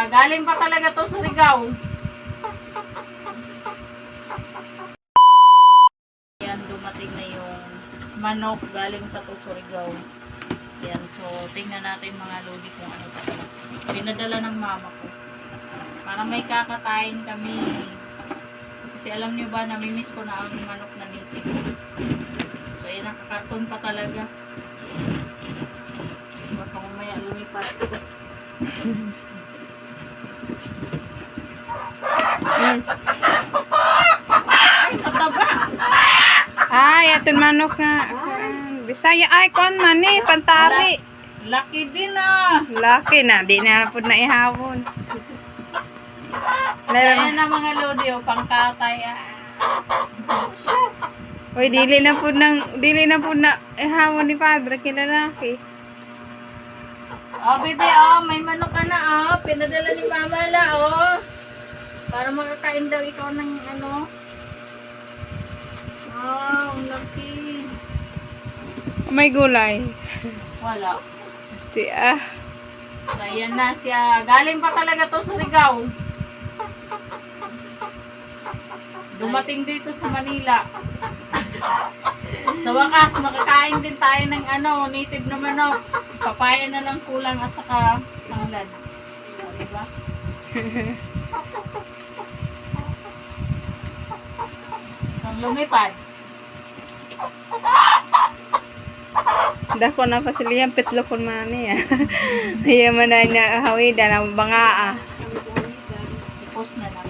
galing pa talaga to sa Surigao. Yan, dumating na yung manok, galing pa to sa Surigao. Yan, so tingnan natin mga lodi kung ano talaga. Pinadala ng mama ko. Para may kakakain kami. Kasi alam niyo ba, namimiss ko na ang manok na native. So yan, nakakarton pa talaga. Baka mamaya lumipat ko. Mm. Ay, mataba! Ay, aton manok na. Bisaya ay kon man ni pantari. Laki din ah! Laki na, di na pud na ihawon. Ayan na mga lodi, o pangkatay ah. Oy, dili na pud na ihawon ni padre kinalaki. Oh, bebe, oh, may manok ka na, oh. Pinadala ni mama la, oh. Para makakain daw ikaw ng ano. Wow, laki. May gulay. Wala. Di ah. So, ayan na siya. Galing pa talaga to sa Surigao. Dumating dito sa Manila. Sa wakas, makakain din tayo ng ano, native na manok. Papaya na lang kulang at saka tanglad. O, diba? Ang lumipad. Dako na pa sila pitlo kon man niya. Iya man na hawi da na banga ah. I-post na lang.